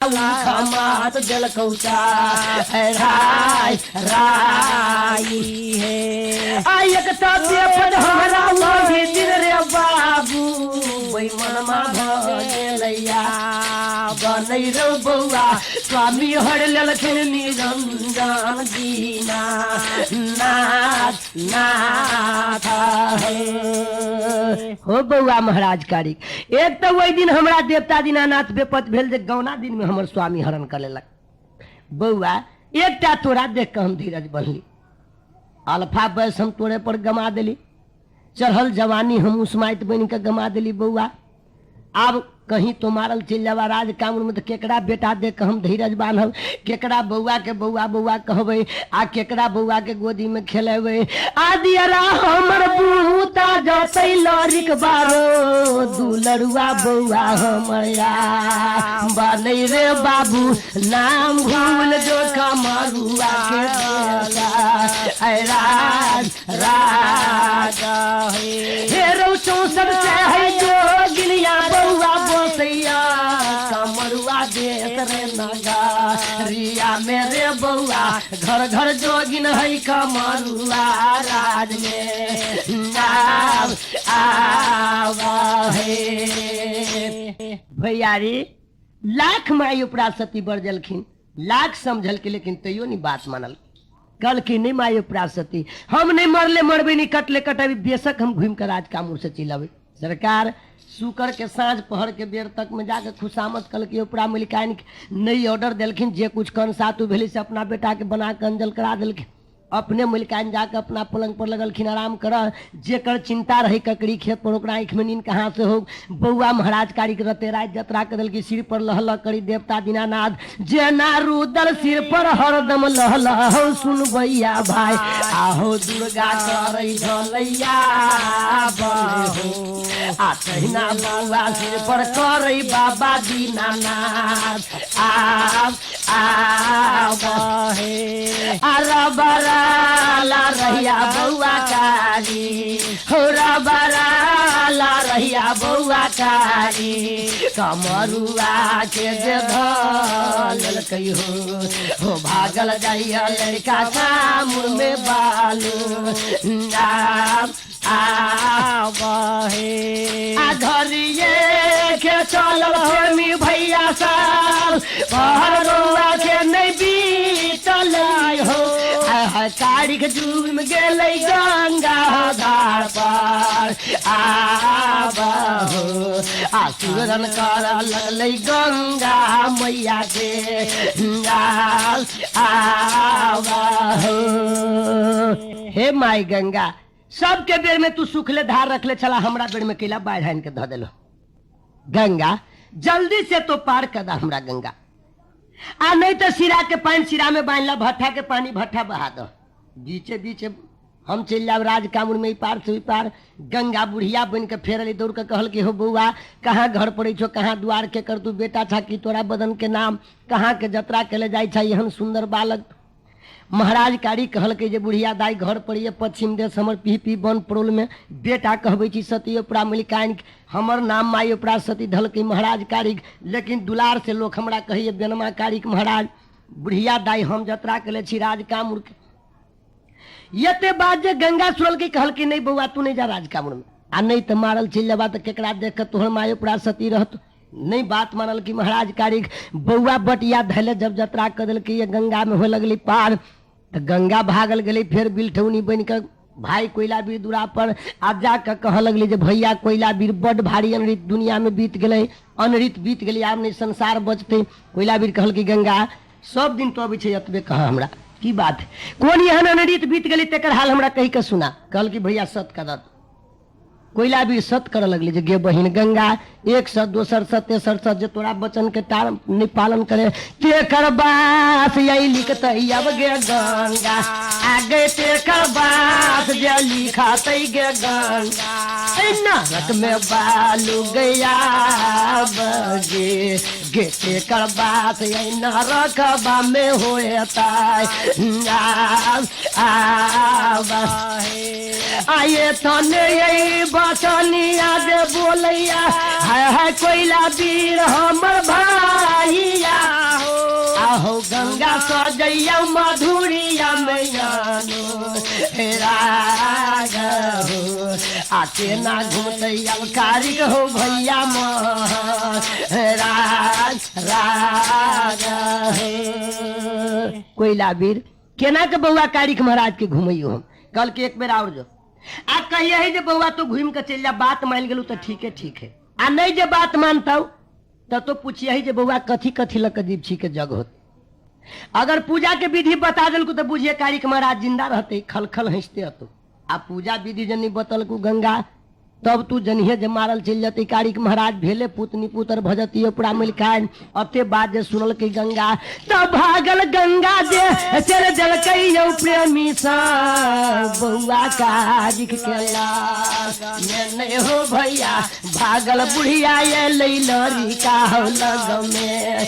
खमात जल कौचा राय राई है आयक तबे पद हमरा वही दिन रे बाबू वही मनमा भजलैया बनै रो बौआ स्वामी हर ललखिन निरंजन दीना नाथ नाथ हो बौआ महाराज कारिक एक तो वही दिन हमरा देवता दीनानाथ बेपत भेल जे गौना दिन में हमर स्वामी हरण कर लेलक। बौआ एकटा तोरा देख के हम धीरज बनली, अल्फा बैस हम तोरे पर गमा देली, चढ़ल जवानी हम उस्माइत बन के गमा देली। बौआ अब कहीं तो मारल चल जावा राज कामून में तो केकरा बेटा देख के हम धीरज बांधब, केकरा बौआ के बौआ बौआ कहबे आ केकरा बौआ के गोदी में खेलेबे। आदियरा हमर बूता जतै लरिक बारो दुलरुआ बौआ हमया बनै रे बाबू नाम भूल जो कमरुआ के बेटा ऐ राज राज हे रो चौसठ से है जो गिलिया बौआ बोसैया कमरुआ देत रे नगा रिया मेरे बौआ घर घर जोगिन है कमरुआ राज में नाम आवा है। भैया रे लाख माई उपरा सती बरजलखिन, लाख समझल के लेकिन तैयो नहीं बात मानल। कल की नहीं माई उपरा सती हम नहीं मरले मरबे नहीं कटले कटबी बेशक हम घूम कर राज कामूर से चिल्लावे। सरकार शुक्र के साँझ पहर के बेर तक में जाकर खुशामद कल के उपरा मलिकाइन नई ऑर्डर दिलखिन जे कुछ कन सातु भेली से अपना बेटा के बना के अंजल करा दिलखिन। अपने मलिकाइन जाकर अपना पलंग पर लगलखिन आराम कर। जेकर चिंता रही ककड़ी खेत पर ओकरा आँख में नींद कहाँ से हो। बौआ महाराज कारिक रते राज जतरा के दल की सिर पर लहल करी देवता दीनानाथ जे ना रुदल सिर पर हरदम लहल हो सुन भैया भाई आहो दुर्गा करई ढलैया बहो आ तहिना बौआ सिर पर करई बाबा दीनानाथ आ बहे आ ला रहिया बौआ कारी हो ला रहिया बौआ कारी कमरुआ के जे धल कई हो भागल जाइया लड़का कामूर में बालू आ बहे आ धरिए के चलल हमी भैया साल पहरुआ के नहीं बीतल हो तारीख जुग में गेलै गंगा धार पर आबहो आ सुरन कर लगलै गंगा मैया के आबहो। हे माई गंगा सबके बेर में तू सुखले धार रखले चला हमरा बेर में केला बाढ़ आन के ध देलो। गंगा जल्दी से तो पार कर दा हमरा गंगा आ नहीं तो सिरा के पानी सिरा में बांध ला भट्ठा के पानी भट्ठा बहा दो बीचे बीचे हम चल जाब राज कामूर में पार से पार। गंगा बुढ़िया बन के फेरली दौड़ के कहल कि हो बउआ कहाँ घर पड़े छो कहाँ द्वार के कर तू बेटा था कि तोरा बदन के नाम कहाँ के जतरा के ले जाय एहन सुंदर बालक। महाराज कारी कहल के जे बुढ़िया दाई घर पड़िए पश्चिम देश हमर पी वन परोल में बेटा कहबे छी सती उपरा मलिकाइन हमर नाम माई उपरा सती धल के महाराज कारिक लेकिन दुलार से लोग हमरा कहिए बेनमा कारिक महाराज बुढ़िया दाई हम जतरा के ले छी राज कामूर के। ये बात जे गंगा सुरल के कहल कि नहीं बउआ तू नहीं जा राज कामूर में आ नहीं तो मारल चल जाबा तो केकरा देख के तोहर माई उपरा सती रहत नहीं बात मानल कि महाराज कारिक बउआ बटिया धैले जब जतरा कर दिल कि ये गंगा में हो लगली पार तो गंगा भागल गई फिर बिलठौनी बन के भाई कोयला बीर दूरा पर आ जाकर कह लगली जे भैया कोयला बीर बड़ भारी अनृत दुनिया में बीत गए अनृत बीत गई आब नहीं संसार बचते। कोयला बीर कहल कि गंगा सब दिन तो अभी अतबे कह हमरा की बात है कौन यहाँ अनृत बीत गई तेकर हाल हमरा कही के सुना। कहल कि भैया सत कर कोयला भी सत कर लगली जे गे बहिन गंगा एक सत दोसर सत तेसर सत जे तोरा बचन के नहीं पालन करे तेकर बात यही लिखत अब गे गंगा आगे तेकर बात जे लिखत गे गंगा नरक में बालू गया बगे गे तेकर बात यही नरक में होता आए तने यही बचनिया दे बोलैया है कोयला बीर हमर भाइया सजैया मधुरिया मैयानो राग हो आते ना घूमतैया कारिक हो भैया राग राग कोयला वीर केना के बउआ कारिक महाराज के घूमैयो हम कल के एक बेर और जो आ कहिए है जे बउआ तो घूम के चल जा बात मान गेलू तो ठीक है आ नहीं जे बात मानता तो पूछिए ही जे बउआ कथी कथी लक दीप छी के जग होते अगर पूजा के विधि बता दिल तो बुझिए कारिक महाराज जिंदा रहते खल खल हंसते हतो आ पूजा विधि जनी बतल को गंगा तब तू जनिए जे मारल चल जाते कारिक महाराज भेले पुतनी पुत्र भजती पूरा मिलखान अते बात जे सुनल के गंगा तब भागल गंगा जे चल जल कइयो प्रेमी सा बउआ कारिक केला ने हो भैया भागल बुढ़िया ये लैलरी का हो लग में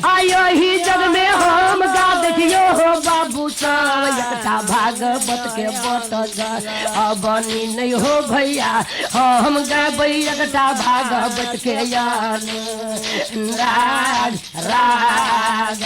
आयो ही जग में हम गा देखियो हो बाबू एकटा भागवत के बत बनी नहीं हो भैया हम गाबै एकटा भागवत के यान राग राग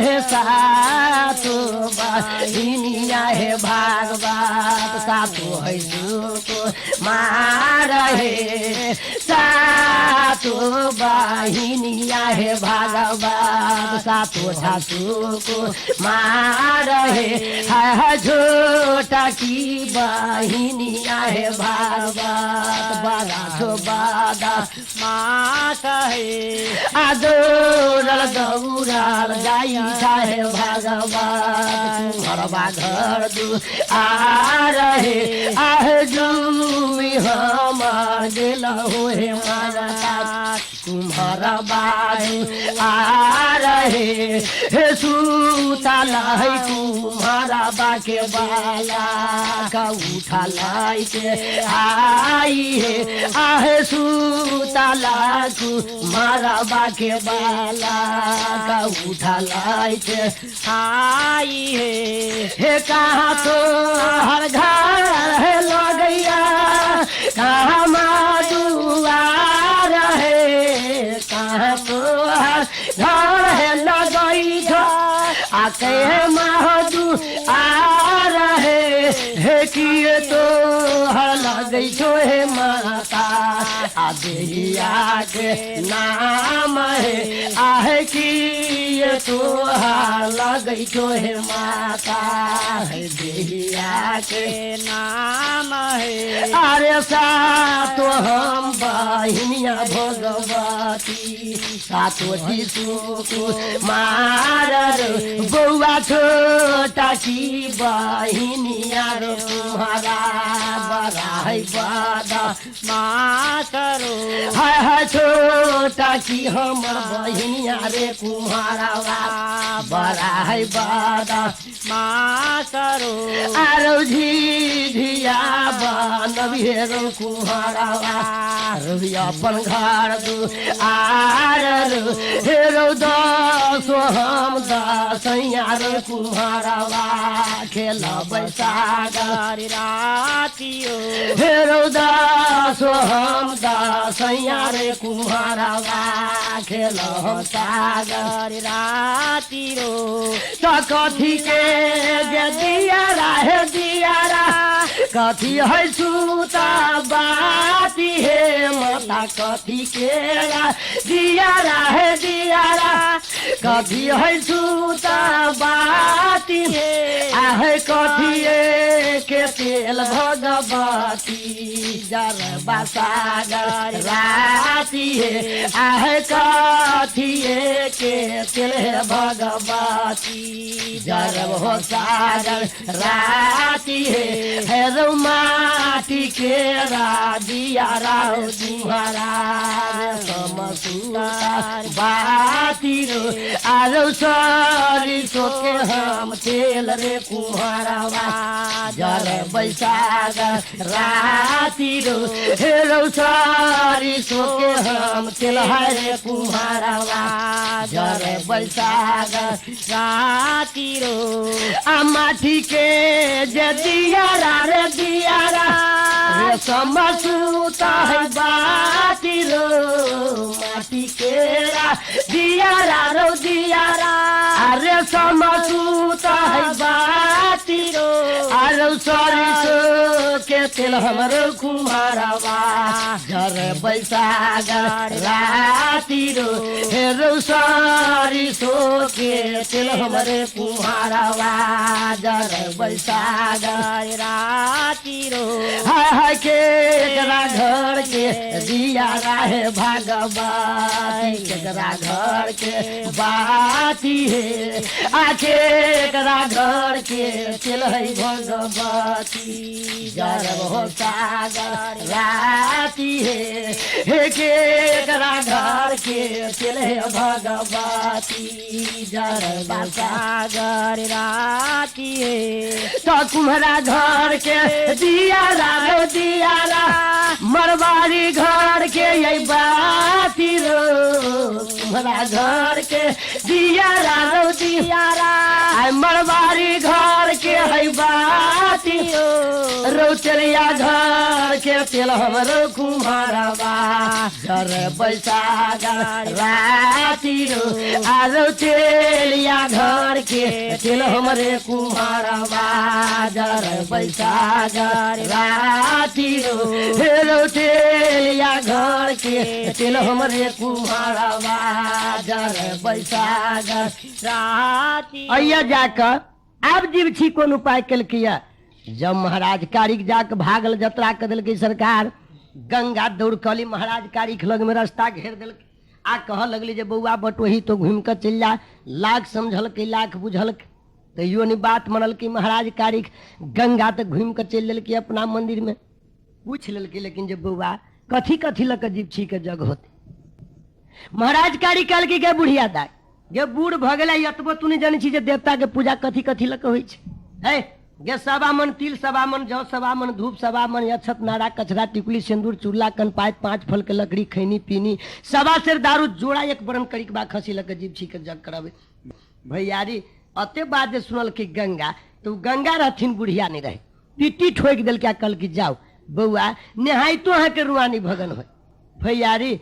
हे सातो बहिनिया हे भागवत सातो है सुको मार हे सातो बहिनिया हे भागवत सातो ठासुको मार हे झोटा की बहिनिया हे भागवत बड़ा छो बादा माँ कहे आदोरल गौराल गाई है भागवत तुम्हारा घर दू आ रहे आह जूमी हमार गेल हो हे मारा तुम्हारा बाजू आ रहे हे सूता लाई तुम्हारा बाके बाला का उठा लाई के आई है आह सूता लाकू मारा बाके बाला का उठा लाई के आई है कहाँ तो हर घर है लगैया कहाँ माधुआ रहे कहाँ तो हर घर है लगई आके माधु आ रहे हे किए तो हर लगई छो हे माता आदिया के नाम है आहे किए तो हर लगई छो हे माता है देहिया के नाम है अरे सातो हम बहिनिया भगवती सातो जीसु मार बउआ छोटा की बहिनिया रो तुम्हारा बड़ा है बड़ा माँ करो है छोटा की हम बहिनिया रे तुम्हारा बड़ा है बड़ा माँ करो आरो झिझिया बनबिहेरो तुम्हारा अपन घर दू आर हेरो दस हम दसैया रे तुम्हारा खेल बैसागर रातियो हेरो दस हम दसैया रे तुम्हारा खेल सागर रातिरो तो कथी के दियारा है दियारा कथी है सूता बाती है माता कथी के दियारा है दियारा कथी है सूता बाती है आहे कथी के तेल भगवती जर बसागर राती है आहे कथी के तेल भगवती जर हो सागर राती है रो माटी के राजिया राव तुम्हारा समसूर बाती रो आरो सारी सोके हम तेल रे कुम्हारवा जरे बैसाग राती रो हे रौसारी सोके हम तेल है रे कुम्हारवा जरे बैसाग राती रो आ माटी के जे दियारा रे दियारा रे समसूता है बाती रो माटी केरा दियारा रो दियारा अरे समसूता है बाती रो अरे सरिसो के तेल हमरो कुम्हारवा जरे बैसाग राती रो हे रो सरिसो के तेल हमरे कुम्हारवा जरे बैसाग राती रो हाय के एकरा घर के दिया रहे भगवान केकरा घर के बाती है आखे एकरा घर के तेल है भगवती जरब हो सागर राती है हे के एकरा घर के तेल है भगवती जरब सागर राती है तो तुम्हारा घर के दियारा दियारा मरवारी घर के यही बाती रो तुम्हारा घर के दियारा रो दियारा मरवारी घर के है बाती रो चलिया घर के तेल हमरो कुम्हारवा जरे बैसाग राती रो आरो चलिया घर के तेल हमरे कुम्हारवा जरे बैसाग राती रो तेलिया घर के तेल हमरे कुम्हारवा जरे बैसाग राती अय्या जाकर अब जीव छी कोन उपाय कल किया जब महाराज कारिक जाके भागल जतरा कर दिल सरकार गंगा दौड़ कली महाराज कारिक लग में रास्ता घेर दिल आ कह लगली जे बउआ बटोही तो घूम कर चल जा लाख समझल के लाख बुझल तैयो नहीं बात मनल कि महाराज कारिक गंगा तक घूम कर चल दिल अपना मंदिर में पूछ ललके लेकिन जब बउआ कथी कथी लक जीव छी के जग होते महाराज कारी काल के गे बुढ़िया दाय गे बूढ़ भ गेला यतबो तू नहीं जानी छी जे देवता के पूजा कथी कथी लक होई छै है गे सवा मन तिल सवा मन जौ सवा मन धूप सवा मन अक्षत नारा कचरा टिकुली सिंदूर चूल्हा कनपात 5 फल के लकड़ी खैनी पीनी सवा सेर दारू जोड़ा एक बरन करिक बा खसी लक जीव छी के जग करावे भैयारी अते बात जे सुनल कि गंगा तो गंगा रहथिन बुढ़िया नहीं रहे पिट्टी ठोक दिल क्या कल की जाओ बउआ नहाई तो अहाँ के रुआनी भगन हो भैयारी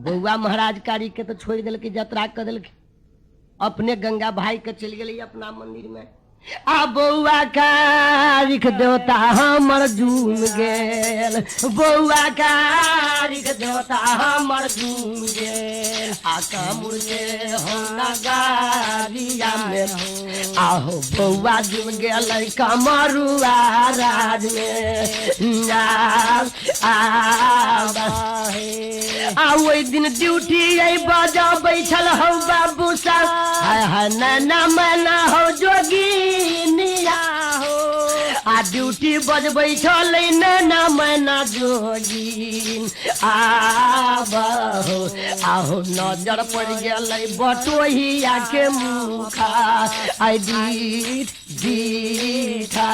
बउआ महाराज कारी के तो छोड़ दिल जतरा कर दिल अपने गंगा भाई के चल गई अपना मंदिर में आ बउआ कारिक देवता हमर झूम गेल बउआ कारिक देवता हमर झूम गेल आ कमुर के हम नगारिया में आहो बउआ झूम गेल कमरुआ राज में आ ओई दिन ड्यूटी आई बजा बैठल हो बाबू साहब हाय हाय नैना मैना हो जोगी आ ड्यूटी बजबै छलै नैना मैना जोगी आबहो आहो नजर पड़ गेलै बटोहिया के मुखा आई दीठा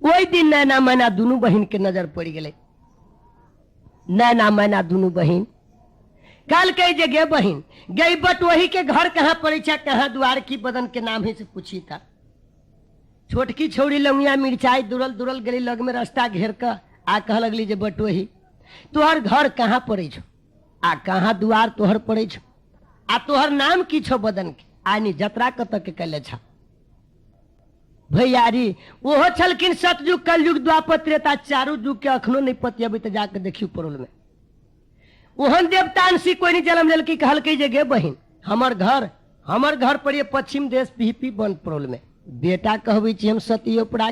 ओहि दिन नैना मैना दुनू बहिन के नजर पड़ गेलै नैना मैना दुनू बहिन काल कही जे गे बहिन गई बटोही के घर कहाँ पड़े कहाँ द्वार की बदन के नाम ही से पूछी था छोटकी छौड़ी लंगिया मिर्चाई दुरल दुरल गली लग में रास्ता घेर कर आ कह लगली जे बटोही तोहर घर कहाँ पड़े छो आ कहाँ द्वार तोहर पड़े छो आ तोहर नाम की छो बदन के आनी जतरा कत के कले छा भैयारी ओहो छलकिन सतयुग कलयुग द्वापर त्रेता चारू युग के अखनो नहीं पति अभी तो जाके देखियो परोल में ओहन देवतांशी कोई नहीं जन्म लेल की कहल के जे गे बहिन हमर घर पड़िए पश्चिम देश पीपी बन परोल में बेटा कहबी छी हम सती उपरा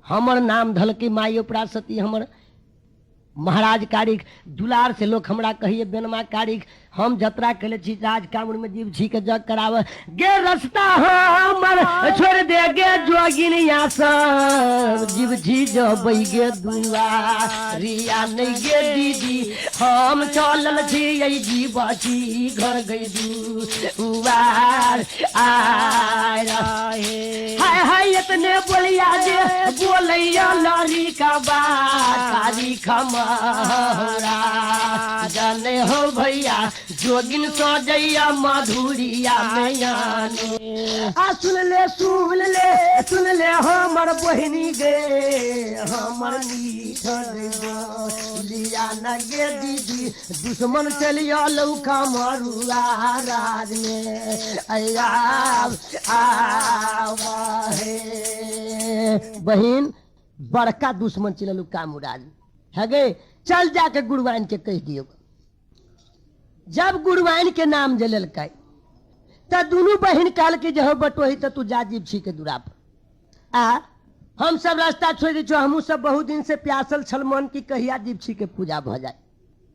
हमर नाम धलकी माई उपरा सती हमर महाराज कारिक दुलार से लोग हमरा कहिए बेनमा कारिक हम जतरा कले छी राज कामर में जीव छी के जग कराव गे रास्ता हमर छोड़ दे गे जोगिन या सब जीव छी जो बई गे दुआरिया नहीं गे दीदी हम चलल छी यही जीव छी घर गई दुआर आय रहे हाय हाय इतने बोलिया जे बोलैया लारी का बात खमारा जाने हो भैया जोगिन सो जैया माधुरिया मैयाने सुन ले हमर बहिनी गे हमर लिया न गे दीदी दुश्मन चलिया लौका मारुआ राज में बहिन बड़का दुश्मन चलू कामुराज है गे चल जाके गुरुवाइन के कह दियो जब गुरुवाइन के नाम जलल कई त दोनों बहन काल के जहो बटोही त तू जा जीव छी के दूरा पर हम सब रास्ता छोड़ दी हमू सब बहुत दिन से प्यासल छल मन की कहिया जीव छी के पूजा भ जाए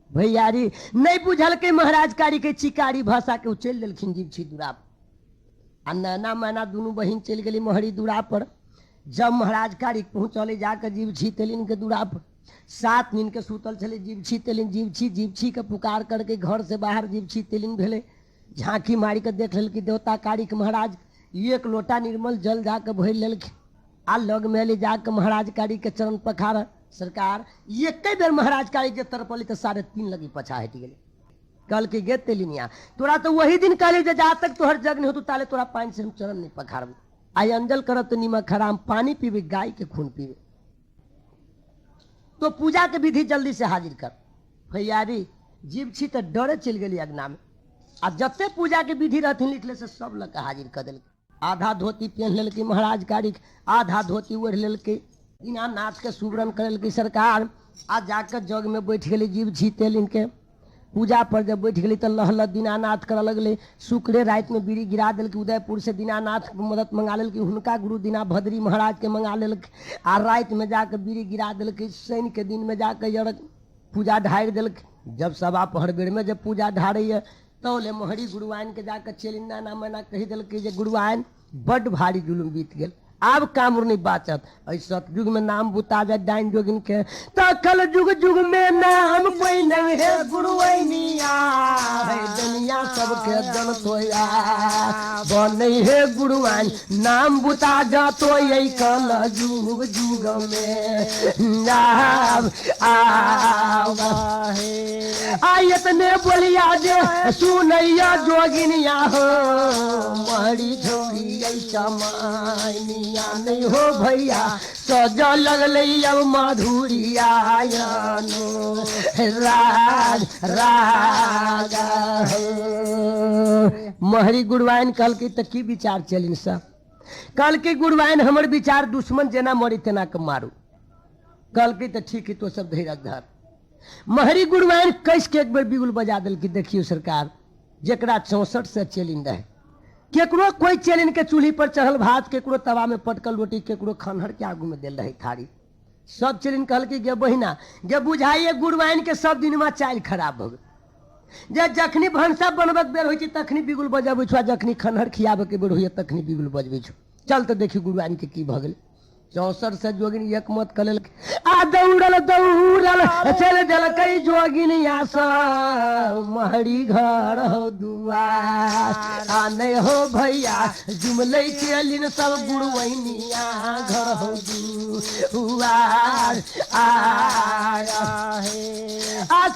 भैयारी नहीं बुझल के महाराज कारी के चिकारी भाषा के उचल देलखिन जीव छी दूरा पर नैना मैना दोनों बहन चल गई महरी दूरा पर जब महाराज कारी पहुंचले जाकर जीव छी तेलिन के दूरा पर 7 दिन के सूतल चले जीव छी तेलिन जीव छी के पुकार करके घर से बाहर जीव छी तेलिन भेले झांकी मारी के देख लेल कि देवता कारिक महाराज 1 लोटा निर्मल जल जाके भर लेलखिन आ लग में ले जाके महाराज कारी के चरण पखार सरकार एक बेर महाराज कारी के तरपली तो 3.5 लगी पछा हट गए कल के गे तेलिनिया तोरा तो वही दिन कहले जे जा तक तोहर जग नहीं हो तो ताले तोरा पानी से हम चरण नहीं पखारब आई अंजल करत नीमक हराम पानी पीवे गाय के खून पीवे तो पूजा के विधि जल्दी से हाजिर कर भैयारी जीव छी तो डरे चल गई अग्ना में आ जते पूजा के विधि रहथिन लिखले से सब लग हाजिर कर दिल आधा धोती पहन लेलकै महाराज कारी आधा धोती ओढ़ लेलकै दीनानाथ के सुवरण कर सरकार आ जाकर जग में बैठ गई जीव छी तेलिन के पूजा पर जब बैठ गई तो लहल दीनानाथ कर लगले शुक्रे रात में बीड़ी गिरा दिल उदयपुर से दीनानाथ मदद मंगा लेल हुनका गुरु दीना भद्री महाराज के मंगा लेल आ रात में जाकर बीड़ी गिरा दिल शनि के दिन में जाकर जड़ पूजा ढार दिल जब सवा पहर बेर में जब पूजा ढारे तो ले महरी गुरुआइन के जाकर चलिंदा ना मैना कही दिल जे गुरुआइन बड़ भारी जुलूम बीत गल अब कामुर नहीं बाचत सतयुग में नाम बुता जाए डाइन जोगिन के तो कल जुग में नाम कोई नहीं है गुरुआइनिया है दुनिया सबके जन सोया बने है गुरुआइन नाम बुता जा तो यही कल जुग में आयतने बोलिया जे सुनैया जोगिनिया हो मरी झोरी समाइनी नहीं हो भैया सजा लगल अब माधुरिया राज रागा महरी गुरुआइन कल के तो की विचार चलिन सब कल के गुरुआइन हमर विचार दुश्मन जेना मरी तेना के मारू कल के तो ठीक है तो सब धैर्य धर महरी गुरुआइन कैस के एक बेर बिगुल बजा दिल कि देखियो सरकार जरा 64 से चलिन रहे केकरो कोई चैलिन के चूल्ही पर चढ़ल भात केकरो तवा में पटकल रोटी केकरो खनहर के आगू में दिल रही थारी सब चैलिन कहल कि गे बहिना गे बुझाइए गुरुआइन के सब दिन में चाल खराब हो गए जखनी भनसा बनबे बेर हो तखनी बिगुल बजाबे छो जखनी खनहर खियाबे के बेर हो तखनी बिगुल बजबे छो चल तो देखी गुरुआइन के की भ गेल 64 से जोगिन एक मत कल आ दौड़ल चल दिल कई जोगिन महरी घर हो दुआर आ नहीं हो भैया जुमले चलिन सब गुरुआइनिया घर हो दुआर आ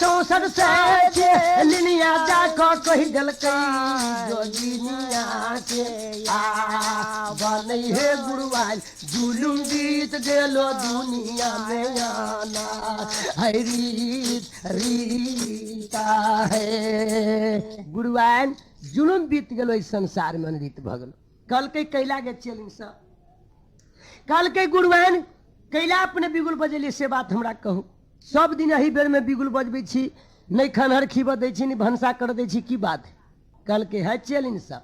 64 से लिनिया जाकर कही दिल कई जोगिनिया के बने है गुरुआइन जुलूम बीत गेलो दुनिया में आना है रीता है गुरुआइन जुलूम बीत गेलो इस संसार में रीत भगल कल के कैला के चलिन सब कल के गुरुआइन कैला अपने बिगुल बजेली से बात हमरा कहू सब दिन यही बेर में बिगुल बजबे छी नहीं खनहर खीब दे छी नहीं भनसा कर दे छी की बात है कल के है चलिन सब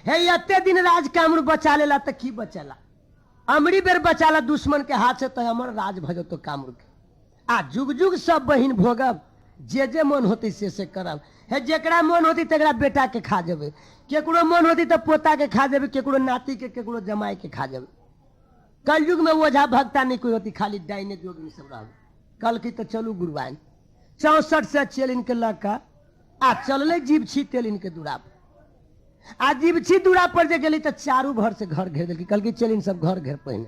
है अत्ते दिन राज कामरू बचा लेला तो की बचला अमरी बेर बचाला दुश्मन के हाथ से तो अमर राज भजो तो कामरू के आ जुग जुग सब बहिन भोगब, जे जे मन होती से करब। है जेकरा मन होती तकरा बेटा के खा जेबे, केकरो मन होती तो पोता के खा जेबे, केकरो नाती के, केकरो जमाई के खा जेबे। कलयुग में ओझा भक्ता नहीं कोई होती, खाली डाइने जोगिनी सब रह। कल की तो चलू गुरुवाइन 64 से चेलिन के लड़का आ चलले जीव छी तेलिन के दूरा पर। आ जीव छी दूरा पर जे गेली तो चारू भर से घर घेर दिल। कल की चेलिन सब घर घेर पहिने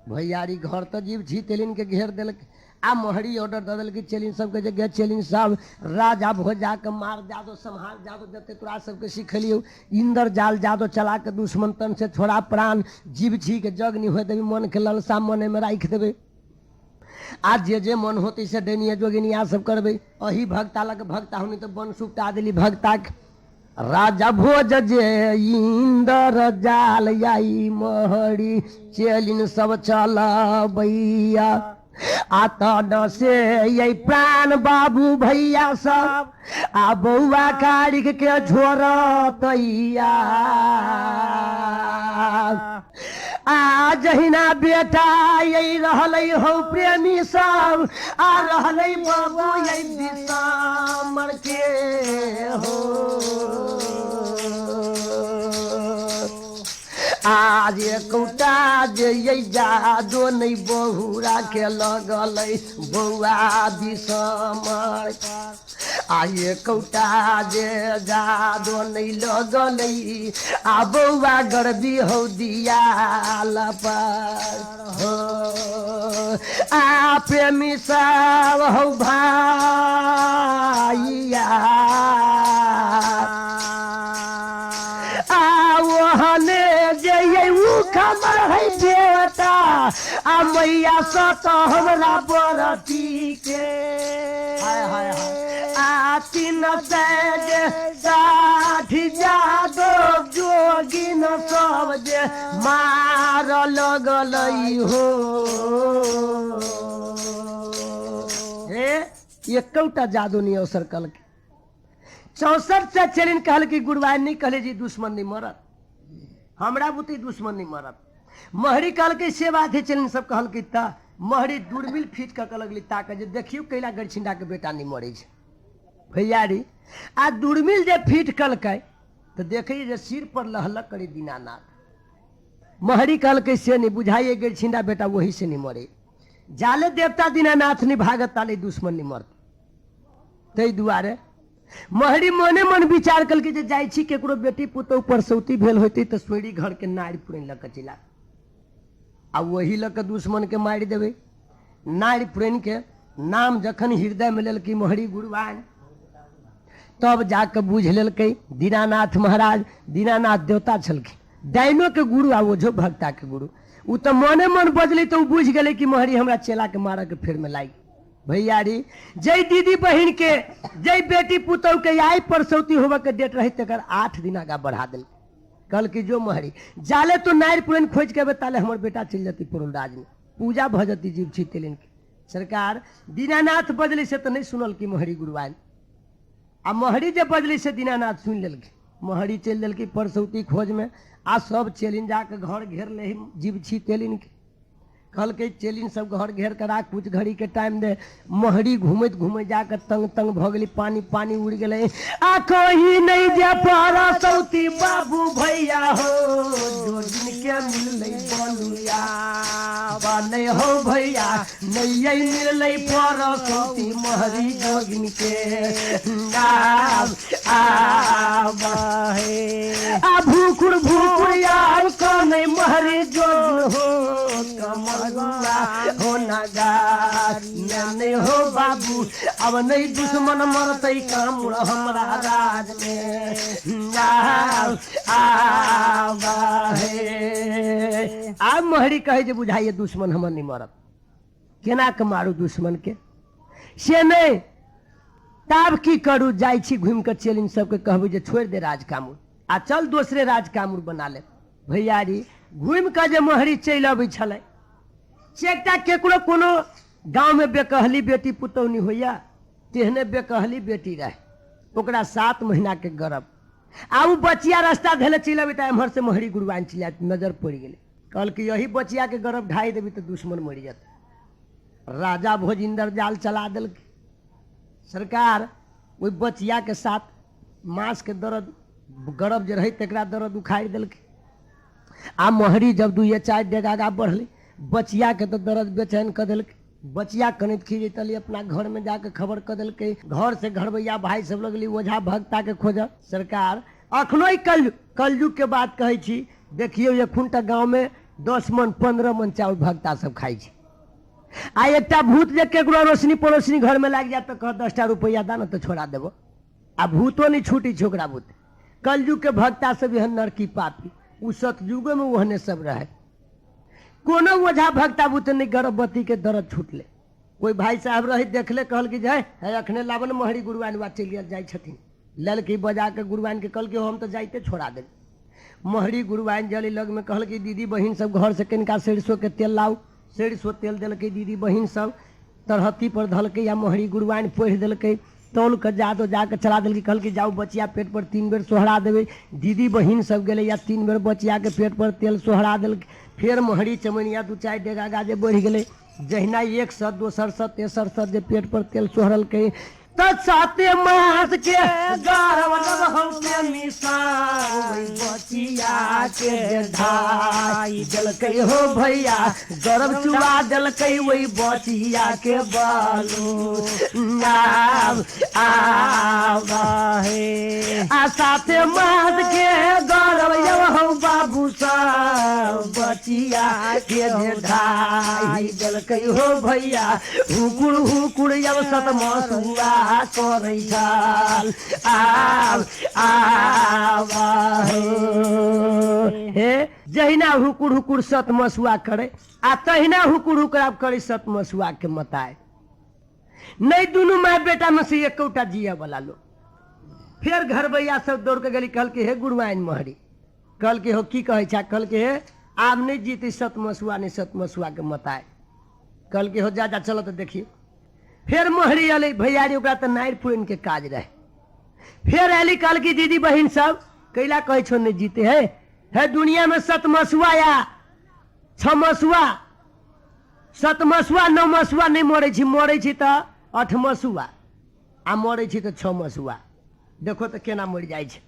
भैयारी घर तो जीव छी तेलिन के घेर दिल। आ मोहरी ऑर्डर दे दिल कि चेलिन सबके जगह चेलिन सब राजा भोजा के मार जादो संहार जादो जते तोरा सबके सिखलियो। इंदर जाल जादो चला के दुश्मन तन से छोड़ा प्राण। जीव छी के जग नहीं हो देवी, मन के ललसा मने में राख देवे। आज जे जे मन होती से दैनिय जोगिनिया सब करबे। अही भक्ता लग भक्ता होनी तो बन सुपटा दिली भक्ता के। राजा भोज जे इंदर जाल याई मोहरी चेलिन सब चलबैया। आता न से यही प्राण बाबू भैया सब आ बउआ कारिक के झोरतैया। आ जहिना बेटा यही रहलै हो प्रेमी सब आ रहलै बाबू यही दिसंबर के हो। आज एकौटा जे ये जादो नहीं बहुरा के लगलै बौआ दिसंबर। आ एकौटा जे जादो नहीं लगलै आ बौआ गरबी हो दियाल पर हो। आ प्रेमी सब हो भाइया आ वहने खबर है बेटा आ मैया सत हमरा बरती के। आ 360 जादो जोगिन सब जे मार लगलै हो। हे एकौटा जादू नहीं अवसर कल के 64 से चलिन कहल कि गुरुवाइन नहीं कहले जी दुश्मन नहीं मरत, हमरा बुती दुश्मन नहीं मरत। महरी कहल के से बात है चलिन सब कहल कि ता महरी दूरबील फीट के लगली ताके जे देखियो कैला गरछिंडा के बेटा नहीं मरे छे। भैयारी आ दूरबील जे फीट कलकै तो देखिए जे सिर पर लहलक करी दीनानाथ। महरी कहल के से नहीं बुझाइए गरछिंडा बेटा वही से नहीं मरे। जाले देवता दीनानाथ नहीं भागत ताले दुश्मन नहीं मरत। तै दुआरे महरी मने मन विचार कल के जे जाय छी केकरो बेटी पुतौ परसौती भेल होती तो सोरी घर के नारि पुरैन लक चिला आ वही लक दुश्मन के मारि देवे। नारि पुरैन के नाम जखन हृदय में लेल की महरी गुरुवाइन तब जाके बुझ लेलकै दीनानाथ महाराज। दीनानाथ देवता छलखिन, डाइनो के गुरु आ ओझो भक्ता के गुरु। उ तो मने मन बजलै तो बुझ गेलै कि महरी हमरा चेला के मारऽ के फेर में लागी। भैयारी जय दीदी बहन के जय बेटी पुतौ के आई परसौती होबे के डेट रही तकर 8 दिन आगा बढ़ा दिल। कल की जो महरी जाले तो नारि पुरैन खोज के बताले हमर बेटा चल जाती पुरलराज में पूजा भ जती जीव छी तेलिन के। सरकार दीनानाथ बजली से तो नहीं सुनल की महरी गुरुवाइन आ महरी जे बजली से दीनानाथ सुन लेलखिन। महरी चल देलकी परसौती खोज में आ सब चेलिन जाके घर घेर ले जीव छी तेलिन के। कल के चेलिन सब घर घेर कर राख कुछ घड़ी के टाइम दे महरी घूमत घूमत जाकर तंग तंग भ गेली। पानी पानी उड़ गए आ कहीं नहीं जे परसौती बाबू भैया हो दो दिन के मिललै बनुया बने हो भैया नहीं मिललै परसौती महरी जोगिन के। आ भूखुर भूखुर यार कने महरी जोगिन हो कमर हो नगार नहीं हो बाबू अब नहीं दुश्मन मरते काम हमरा राज में। आ महरी कहे जे बुझाइए दुश्मन हमर नहीं मरत केना के मारू दुश्मन के से नहीं। ताब की करू जाय छी घूम के चेलिन सबके कहबू जे छोड़ दे राज कामूर आ चल दूसरे राज कामूर बना ले। भैयारी घूम के जे महरी चल अबै छलै एकटा केकरो कोनो गांव में बेकहली बेटी पुतौनी होइया तेहने बेकहली बेटी रहे ओकरा 7 महीना के गर्भ आ उ बचिया रास्ता धेले चल अबै त एम्हर से महरी गुरुवाइन चिल्ला नजर पड़ गेलै। कहल कि यही बचिया के गर्भ ढाई देवी तो दुश्मन मर जाता। राजा भोजिंदर जाल चला दिल। सरकार वही बचिया के साथ मांस के दर्द गरब जे रही तकरा दर्द उखाड़ दिल। आ महरी जब 2-4 डेग आगा बढ़ली, बचिया के तो दर्द बेचैन कर दिल। बचिया कनित खी जतली अपना घर में जाके खबर कर दिल। घर से घरवैया भाई सब लगली ओझा भगता के खोज। सरकार अखनो कलयुग के बात कहे छी, देखियो ये खुनटा गाँव में 10 मन 15 मन चाउर भगता सब खाई छी। आ एकटा भूत जे केकरो रोशनी पड़ोसनी घर में लाग जाए तो कह 10टा रुपया दा न तो छोड़ा देबो। आ भूतो नहीं छूटी छोकरा भूत। कलयुग के भगता सब यह नरकी पापी, उ सतयुगो में ओहने सब रहे। कोनो ओझा भगता भूत नहीं गर्भवती के दर्द छूटले। कोई भाई साहब रही देखले कहल कि जाए है अखने लावन महरी गुरुआन बा चलिया जाए छथिन। ललकी बजा के गुरुआन के कहल कि हम तो जाइते छोड़ा दे। महरी गुरुआन जली लग में कहल कि दीदी बहिन सब घर से किनका सरसों के तेल लाऊ। सरसों तेल दिलके दीदी बहिन सब तरहती पर धलके या महरी गुरुआन पोढ़ दिलके तौल के जादो जाके चला दिल। कहल कि जाऊ बचिया पेट पर 3 बेर सोहरा देवे। दीदी बहिन सब गए या 3 बेर बचिया के पेट पर तेल सोहरा दिल। फिर महरी चमनिया 2-4 डेग आगा जे बढ़ गए। जहिना 1 सत 2 सत 3 सत जे पेट पर तेल सोहरल के तत्साते मास के गारव हम पे मिसाई बचिया के ढाई दिलके हो भैया गर्भ चुरा दिलके वही बचिया के बालू आ साथे मास के गारव हम बाबू साहब बचिया के ढाई दिलके हो भैया हुकुर जब सतमसुआ जहिना हुकुर हुकुर सत मसुआ करे आ तहिना हुकुर हुकुर करे सत मसुआ के मताए। नहीं दुनू माय बेटा में से एकौटा जिया वाला लो। फिर घर भैया सब दौड़ के गली कहल के हे गुरुआइन महरी कहल के हो की कहे छा। कहल के हे आब नहीं जीती सत मसुआ नहीं सत मसुआ के मताए। कहल के हो जा जा चलो तो देखिए। फिर महरी अली भैयारी ओकरा तो नाइर पुरन के काज रहे। फिर अली कहल की दीदी बहिन सब कैला कहे छो नहीं जीते है दुनिया में 7 मसुआ या 6 मसुआ 7 मसुआ 9 मसुआ नहीं मरे छी। मरे छी तो 8 मसुआ आ मरे छी तो 6 मसुआ। देखो तो केना मर जाए छे।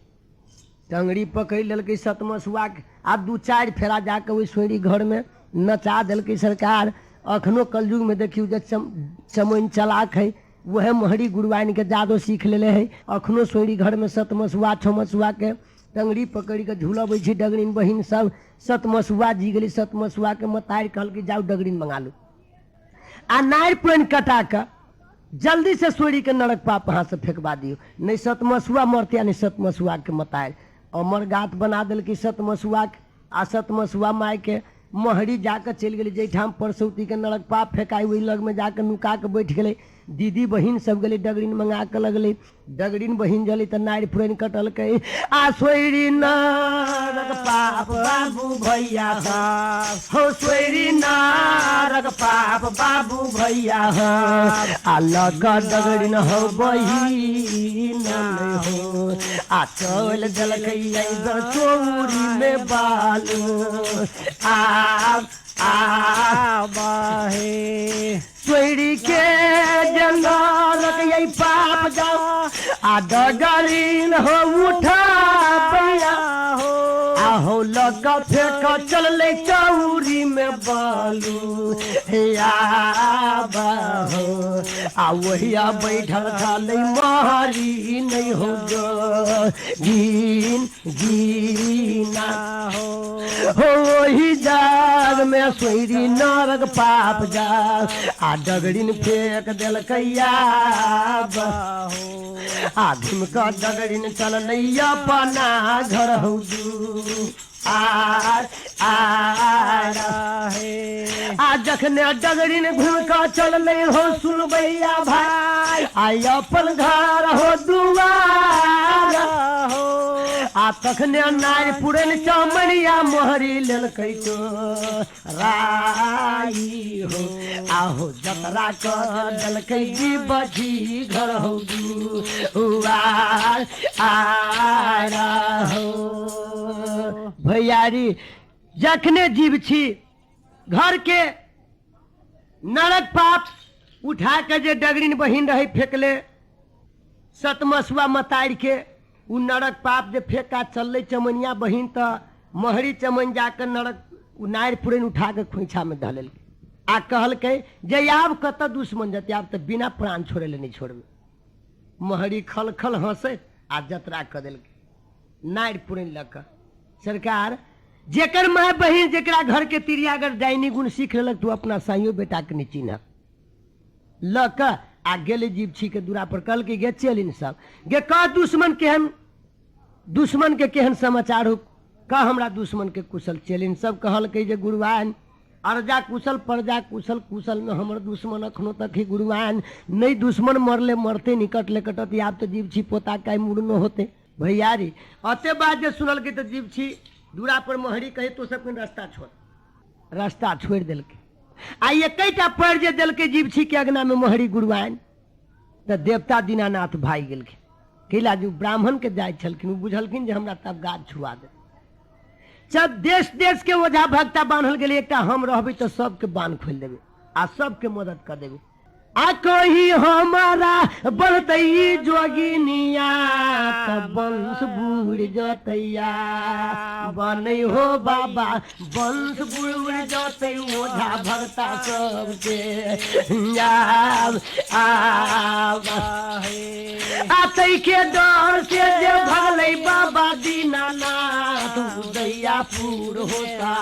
टंगड़ी पकड़ ललके 7 मसुआ आ 2-4 फेरा जाके वही सोरी घर में नचा दिलके। सरकार अखनो कलयुग में देखियो जे चमन चलाक है वह महरी गुरुआइन के जादो सीख लेले है। अखनो सोरी घर में 7 मसुआ 6 मसुआ के टंगड़ी पकड़ के झूलबै छी। डगरीन बहिन सब 7 मसुआ जी गेली। 7 मसुआ के मतार कहल कि जाओ डगरीन मंगा लो आ नार पुरन कटा के जल्दी से सोरी के नरक पाप हाथ से फेंकवा दियो। नहीं 7 मसुआ मरते नहीं 7 मसुआ के मतार अमर गात बना दिल कि 7 मसुआ आ 7 मसुआ माय के महरी जाकर चल गई। जैठाम परसौती के नरक पाप फेंकाई वही लग में जाकर नुका के बैठ गए। दीदी बहिन सब गए डगरीन मंगा के लगल। डगरीन बहिन जली तो नार पुरन कटल के आ सोरी नरक पाप बाबू भैया हो सोरी नरक पाप बाबू भैया आ लग डगरीन हो बहिन हो आ चल जल चोरी में बालू सोरी के जंगल यही पाप जाओ आ डगरीन हो उठा भैया हो लग फेंक चल ले चौरी में बालू आ वही बैठल खाले महरी नहीं हो गीना हो वही जाग में सोरी नरक पाप जाग आ डगरीन फेंक दिल कैया आ घुमका डगरीन चल नैया अपना घर हो आ जखने डगरीन घुमका चल ले हो सुन भैया भाई आई अपन घर हो दुआर हो आ तखने नार पुरन चमनिया मोहरी ललकै तो राई हो आहो जतरा कर दलकै जी बजी घर हो दुआर आरा हो भैयारी जखने जीव छी घर के नरक पाप उठा के जे डगरीन बहिन रही फेंकले सतमसुआ मतार के उ नरक पाप जे फेंका चलले चमनिया बहिन तो महरी चमन जाकर नरक नारि पुरैन उठा के खोइछा में धलेल आ कहलकै जे आब कत दुश्मन जते आब तो बिना प्राण छोड़े ले नहीं छोड़बे। महरी खल खल हंसे आ जतरा क देलकै नारि पुरैन लक। सरकार जेकर माय बहिन जेकरा घर के तिरिया अगर डाइनी गुण सीख लेलक तू अपना साइयो बेटा के नहीं चिन्ह लक आ गेले जीव छी के दूरा पर कल के गे चलिन सब गे कह दुश्मन के केहन समाचार हो कह हमरा दुश्मन के कुशल चलिन सब कहल के जे गुरुआन अर्जा कुशल प्रजा कुशल कुशल में हमर दुश्मन अखनो तक ही गुरुआन नहीं दुश्मन मरले मरते निकट ले कटत आब तो जीव छी पोता का मुड़ न होते भैयारी अते बात जे सुनल के तो जीव छी दूरा पर महरी कहे तो सब रास्ता छोड़ दिलके आ एकटा पैर जे दिलके जीव छी के अगना में महरी गुरुआन तो देवता दीनानाथ भाई गेलखिन कैला जो ब्राह्मण के जाय छलखिन उ बुझलखिन जे हमरा तब गाछ छुआ दे जब देश देश के ओझा भक्ता बांधल गेले एकटा हम रहबे तो सबके बांध खोल देबे आ सबके मदद कर देबे आ कही हमारा बढ़तई जोगिनिया तब वंश बूढ़ जतैया बनै हो बाबा वंश बूढ़ जतै ओझा भक्ता सबके आतै के डर से जे भगलै बाबा दीनानाथ उदैयापुर होता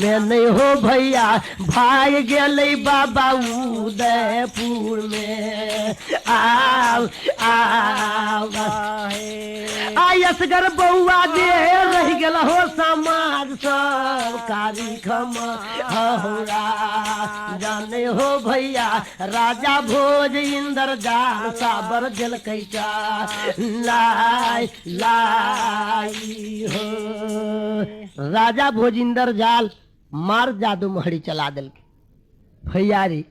में नहीं हो भैया भाग गेलै बाबा उदयपुर में आयसगर बउआ दे रह गेल हो समाज सब कारी खमरा जाने हो भैया राजा भोज इंद्र जाल साबर जल कैचा लाई लाई हो राजा भोज इंद्र जाल मार जादू महरी चला दिल भैयारी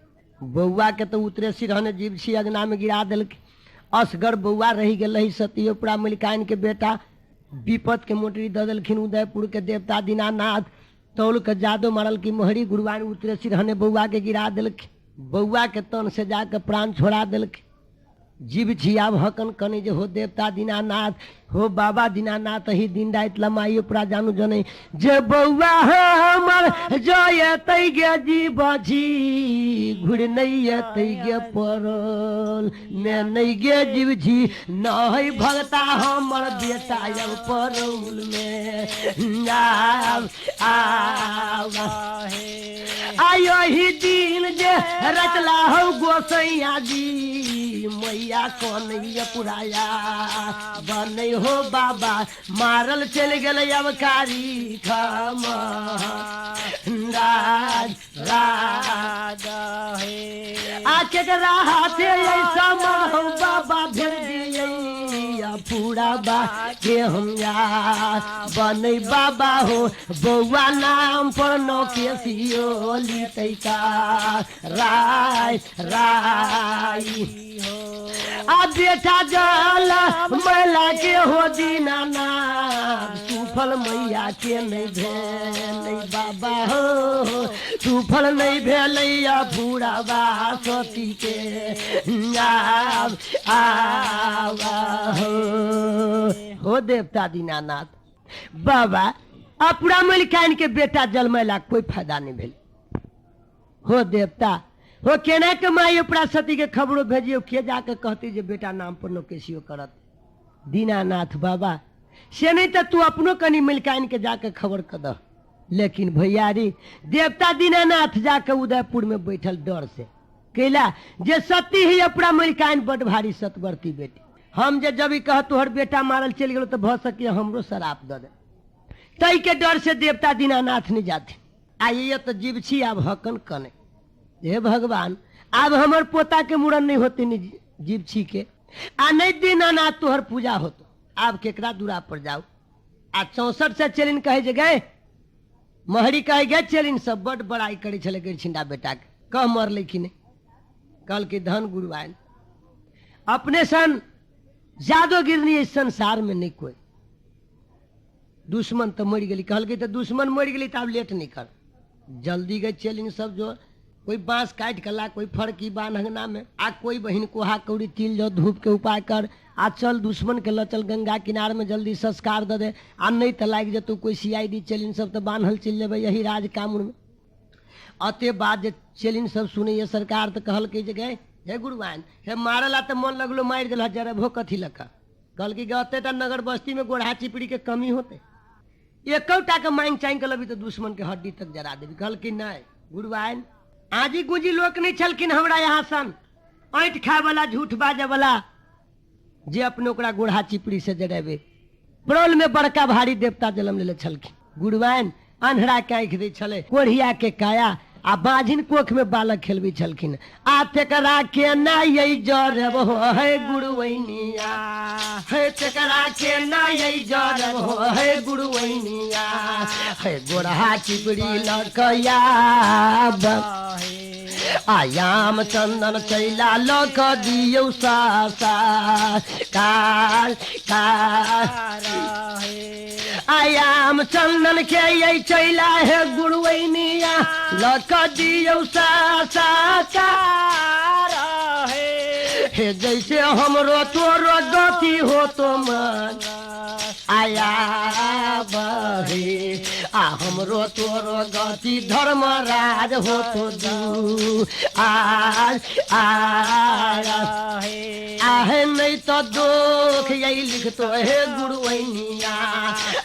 बउआ के तो उतरे सिरहने जीव छी अगना में गिरा दिलके असगर बउआ रही गई सतियोपुरा मलिकाइन के बेटा विपत के मोटरी द दिलखिन उदयपुर के देवता दीनानाथ तौल के जादू मारल की महरी गुरुआन उतरे सिरहने बउआ के गिरा दिलके बउआ के तन से जाकर प्राण छोड़ा दिलके जीव छी आब हकन कने जे हो देवता दीनानाथ हो बाबा दीनानाथ ही दिन रात लमाइयो पूरा जानू जने जे बउआ हमर जयतै गे जीव छी घुड़ नहीं अतै गे परल मैं नहीं गे जीव छी नहीं भगता हमर बेटा अब परौल में आयो ही दिन जे रचला हो गोसैया जी मैया कन्हैया पुराया बनै हो बाबा मारल चल गए अब कारी खम केकरा हाथे ऐसा मन हो बाबा भेज दिया पूरा बा के हम बनै बाबा हो बउआ नाम पर नौ केसियो लितै का राय राई आ बेटा जल मैला के हो दीनानाथ सुफल मैया के नहीं भेल बाबा हो सुफल नहीं भेलैया भूराबा सती के हो देवता दीनानाथ बाबा अपना मलिकाइन के बेटा जल मैला कोई फायदा नहीं भेल हो देवता हो केना के माई अपना सती के खबरों भेजियो के जाके कहती जे बेटा नाम पर नोकेसियो करत दीनानाथ बाबा से नहीं तो तू अपनो कनी मलिकाइन के जाके खबर कर द लेकिन भैयारी देवता दीनानाथ जाके उदयपुर में बैठल डर से कैला जे सती ही अपना मलिकाइन बड़ भारी सतवर्ती बेटी हम जे जब कह तोहर बेटा मारल चल गलो तो भ सके हमरो शराप द दे तई के डर से देवता दीनानाथ नहीं जाते आइए तो जीव छी आब हकन कने हे भगवान अब हमर पोता के मुड़न नहीं होते नहीं जीव छी के आ नहीं दीनानाथ तोहर पूजा होतो आब केकरा दूरा पर जाओ आ 64 से चलिन कहे जे गए महरी कहे गए चलिन सब बड़ बड़ाई करे छले गिरछिंडा बेटा के कह मर लेकिन कल के धन गुरु आयल अपने सन जादो गिरनी इस संसार में नहीं कोई दुश्मन तो मर गई कहल गई तो दुश्मन मर गई तो अब लेट नहीं कर जल्दी गए चलिन सब जो कोई बांस काट के ला, कोई फड़की बांध अंगना में, आ कोई बहिन कोहा कौड़ी तिल जो धूप के उपाय कर, आ चल दुश्मन के लचल गंगा किनार में जल्दी संस्कार दे दे, आ नहीं तो लाग जतु कोई CID चलिन सब तो बांधल चल लेबै यही राज कानून में। अते बाद जे चलिन सब सुने ये सरकार तो कहल के जगह हे गुरुवान हे मारला तो मन लगलो मार दिल जरा भो कथी लखा, कहल की गते नगर बस्ती में गोढ़ा चिपड़ी के कमी होते, एकौटा के मांग चांग के लबी तो दुश्मन के हड्डी तक जरा देवी। कहल की नहीं गुरुवान आजी गुजी लोक नहीं छलखिन हमरा यहाँ सन ऐठ खाए वाला झूठ बाजे वाला जे अपने ओकरा गोढ़ा चिपड़ी से जरेबे। प्रोल में बड़का भारी देवता जन्म ले छलखिन। गुरुवान अन्हरा के आँख दै छले, कोढ़िया के काया, आ बाझिन कोख में बालक खेलबी छलखिन। आ तेकरा के नहीं जरब हो है गुरुवैनिया, है तेकरा के नहीं जरब हो है गुरुवैनिया, है गोढ़ा चिपड़ी लकया आयाम चंदन चैला लक दियो सासा कार आयाम चंदन के ये चैला है गुरुवैनिया लक दियो सासा कार हे जैसे हमरो तोरो गति हो तो मन आया बहे आ हमरो तोरो गति धर्मराज हो तो दू आज आहे नहीं तो दुख यही लिखतो है गुरुवैनिया,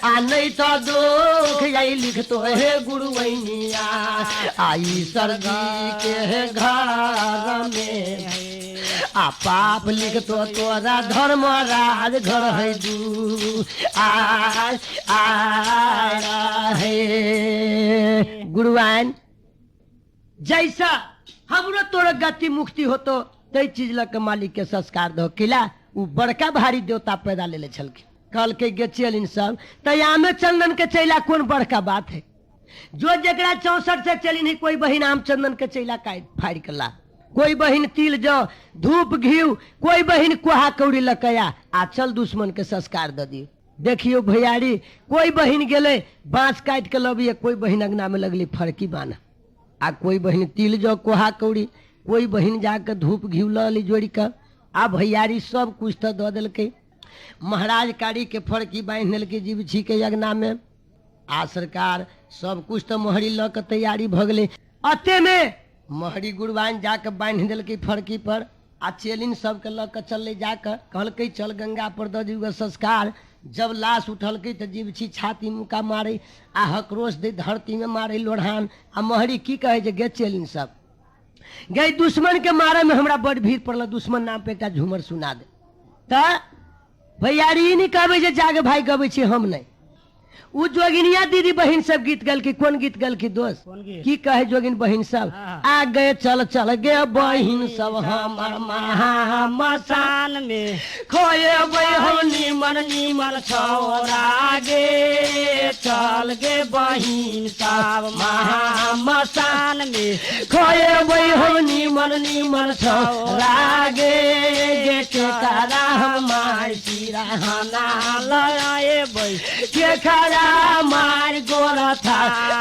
आ नहीं तो दुख यही लिखतो है गुरुवैनिया, आई सर्दी के है घर में आ पाप लिखतो तोरा धर्मराज घर है दू आज है गुरुवान जैसा हमरो तोरा गति मुक्ति होतो तई चीज लग मालिक के संस्कार दो किला उ बड़का भारी देवता पैदा ले छलखिन। कल के गे चलिन सब तयामे चंदन के चैला कौन बड़का बात है, जो जगड़ा 64 से चलिन ही कोई बहिन आम चंदन के चैला काट फाड़ के ला, कोई बहिन तिल जो धूप घीव, कोई बहिन कोहा कौड़ी लकया, आ चल दुश्मन के संस्कार दे दियो। देखियो भैयारी कोई बहिन गेले बांस काट के लबिए, कोई बहिन अंगना में लगली फड़की बाना, आ कोई बहिन तिल जो कोहा कौड़ी, कोई बहिन जाकर धूप घीव ली जोड़ी कर, आ भैयारी सब कुछ तो दे दिलके। महाराज कारी के फड़की बांध दिलके जीव छी के अंगना में, आ सरकार सब कुछ तो मोहरी ल के तैयारी भ गई। अते में महरी गुरुवान जाकर बांध दिलके फड़की पर, आ चेलिन सबके ल के चल जाकर कहलके चल गंगा पर द दियो संस्कार। जब लाश उठलके तो जीव छी छाती मुका मारे, आ हकरोश दे धरती में मारे लोढ़ान। आ महरी की कहे जे गे चेलिन सब गई दुश्मन के मारे में हमरा बड़ भीड़ पड़ल, दुश्मन नाम पे एक झूमर सुना दे। त भैयारी नहीं कहबे जे जागे भाई गबे छी हम नहीं। उ जोगिनिया दीदी बहन सब गीत गल की, कौन गीत गल की दोस्त की कहे जोगिन बहन सब आ गए चल चल गे बहन सब हमर महामसान में खोए हम नीमन नीमन छौरा गे, चल गे बहन सब महामसान में खोए हम नीमन नीमन छौरा गे, गे के तारा हमार सिरहाना लगाए बई के खरा मार गोरा था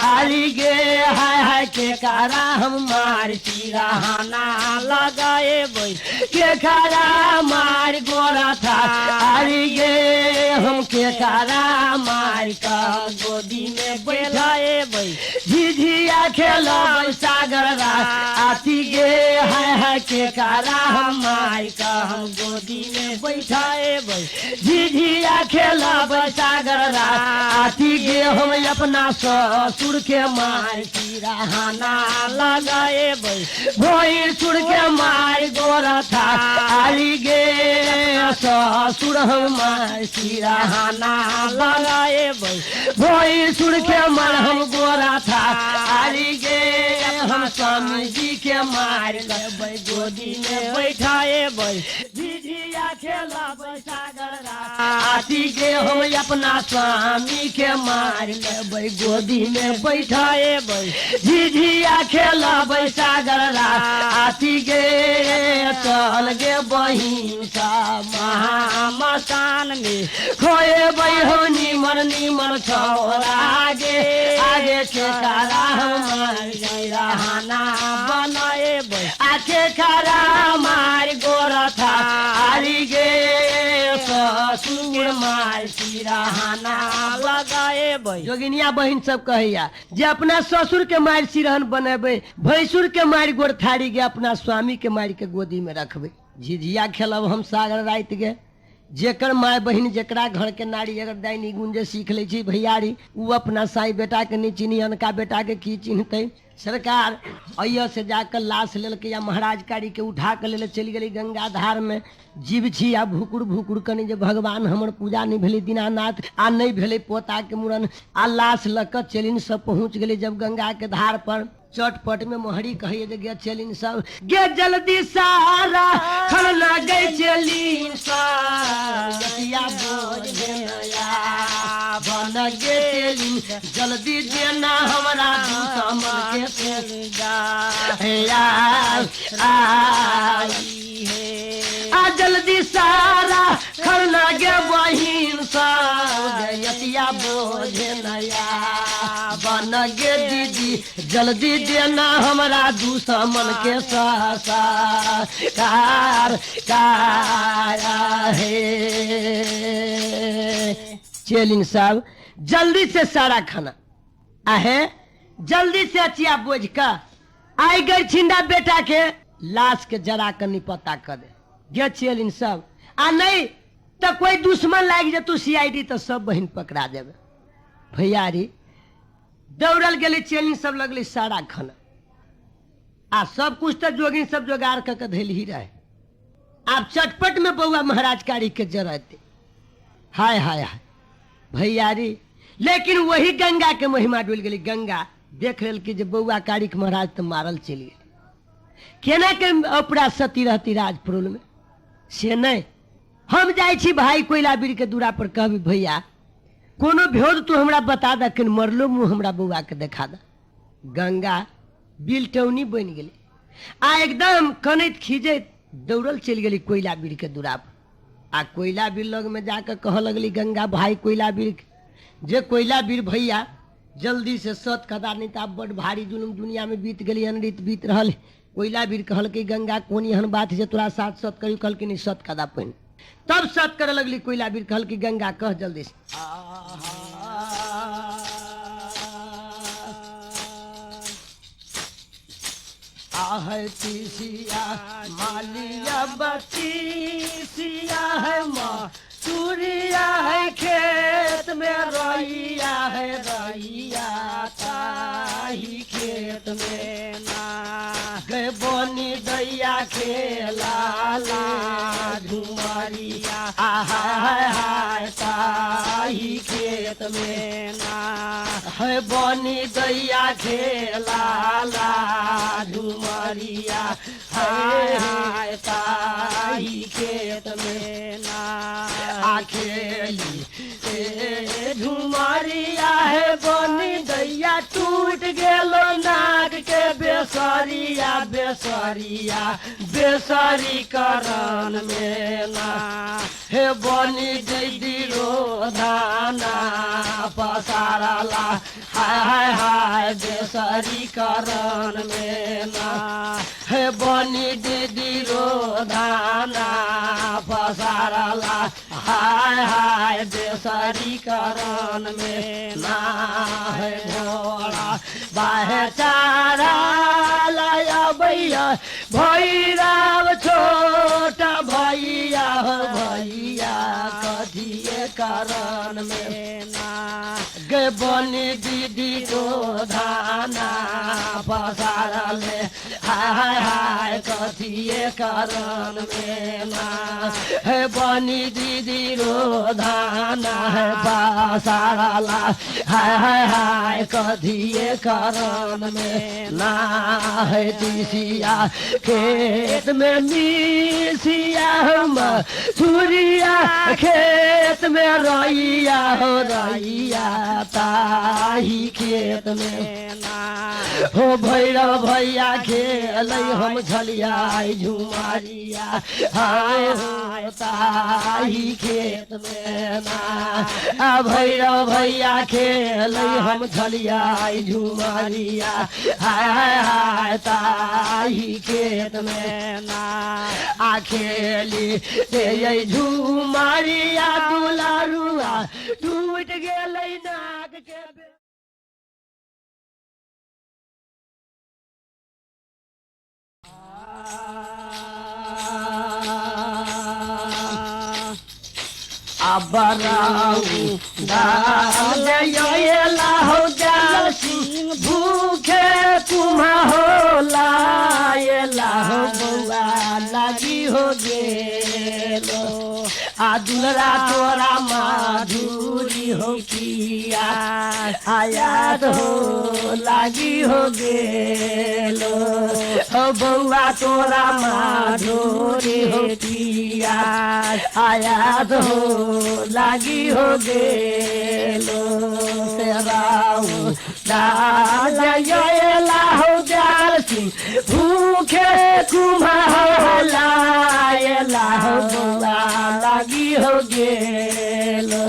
आली गे हाय हाय के कारा हम मार सिरहाना लगाए बई के खारा मार गोरा था आली गे हम के कारा मार का गोदी में बैठाए बई झिझिया खेलो सागर रा आती गे हाय हाय के कारा हम मार का हम गोदी में बैठाए बई झिझिया खेलो सागर रा आती गे हम अपना ससुर के मार सिरहाना लगाए बई भोई सुर के मार गोरा था आली गे ससुर हम मार सिरहाना लगाए बई भोई सुर के मार हम गोरा था आली गे हम स्वामी जी के मार ले गोदी में बैठाए झिझिया खेला सागर राती के हम अपना स्वामी के मार ले गोदी में बैठाए झिझिया खेला सागर राती के चल गे बहिन सा महामसान में खोए हो निमन निमन छोरा आगे के कारा हमार रहना बनाए आखे खारा मार गोरा था आरी गे ससुर मार सिरहाना लगाए जोगिनिया बहिन सब कहैया जे अपना ससुर के मार सिरहन बनेबे भैंसुर के मार गोर थारी गे अपना स्वामी के मार के गोदी में रखबे झिझिया खेलब हम सागर रात गे जेकर माय बहिन जेकरा घर के नारी अगर दैनी गुंजे सीख ले छी भैयारी उ अपना साई बेटा के नहीं चिन्ही अनका बेटा के की चिन्हते सरकार अय्य से जाकर लाश लेल के या महाराज कारी के उठा के ले चली गई गंगा धार में जीव छी आ भुकुर भुकुर कनी जे भगवान हमर पूजा नहीं भेले दीनानाथ आ नहीं भेले पोता के मुरन आ लाश लक चलिन सब पहुंच गए जब गंगा के धार पर चटपट में मोहरी कहिए जे गे चलिन सब गे जल्दी सारा खलना गई चलिन साया बोझे नया बन गे चलिन जल्दी देना हमरा दुश्मन के आ जल्दी सारा खलना गे बहिन साया बोझे नया बन गे दीदी जल्दी देना हमारा दुश्मन के कार है चेलिन साहब जल्दी से सारा खाना आहे जल्दी से अचिया बोझ का आई गई छिंडा बेटा के लाश के जरा कर निपता कर दे गे चेलिन साहब आ नहीं तो कोई दुश्मन लाग जे तू सीआईडी तो सब बहन पकड़ा देवे भैयारी दौड़ल गए चेलिन सब लगल सारा खाना आ सब कुछ तो जोगिन सब जोगाड़ कर धैल ही रहे आप चटपट में बउआ महाराज कारी के जरते हाय हाय हाय भैयारी लेकिन वही गंगा के महिमा डोल गई गंगा देख लेल कि जे बउआ कारी के महाराज तो मारल चल गए केना के अपरा सती रहती राजपुर में से नहीं हम जाए छी भाई कोयला बीर के दूरा पर कहबी भैया कोनो भोज तू हमरा बता द कि मरलो मुँह हमरा बउआ के देखा द गंगा बिलटौनी बन गई आ एकदम कनैत खींचत दौड़ल चल गई कोयला बीर के दूरा पर आ कोयला बीर लग में जाकर कह लगली गंगा भाई कोयला बीर जे कोयला बीर भैया जल्दी से सत कदा नहीं तो बड़ भारी जुलुम दुनिया में बीत गई अनृत बीत रहल कोयला बीर कहल कि गंगा कौन एहन बात जे तोरा साथ सत करी कहल कि नहीं सत कदा पहिन तब सत करे लगली कोयला बीर कहल कि गंगा कह जल्दी से है तीसिया मालिया बतीसिया है माँ सूरिया है खेत में रैया है रैया ताही खेत में ना गए बोनी दैया खेला ला झुमरिया हाय हाय ताही खेत में ना है बोनी दैया खेला ला झुमरिया हाय हाय ताही खेत में ना आखेली झुमरिया है बोनी दैया टूट गेलो नाग के बेसरिया बेसरिया बेसरी करन में ना हे बोनी दैदी रो दाना पसारला हाय हाय हाय बेसरी करन में ना हे बोनी दीदी रो दाना पसारला हाय हाय बेसरी करन में ना है घोड़ा बाहे चारा लाया भैया भैरव छोटा भैया भैया कथिए करन में ना गे बनी दीदी को धाना पसारले हाय हाय कथिए कारण में ना है बनी दीदी रोधाना है पासाला हाय हाय हाय कथिए कारण में ना है तीसिया खेत में मिसिया हम सूरिया खेत में रैया हो रैया ताही खेत में हो भैरव भैया खेल हम झलिया झुमारिया हाय हाय ताही खेत में ना भैरव भैया खेल हम झलिया झुमारिया हाय हाय ताही खेत में ना आ खेली ते झुमारिया दुलारुआ टूट गेलै नाग के अबराऊ डाल योला हो जाल सिंह भूखे तुम्हा हो लायला हो बउआ लगी हो गेलो आ दुलरा तोरा माधुरी हो किया आयाद हो लागी हो गेलो हो बउआ तोरा माधुरी हो किया आयाद हो लागी हो गेलो सेराऊ डाल योला हो जाल सिंह भूखे कुम्हा हो लायला हो बउआ लागी हो गेलो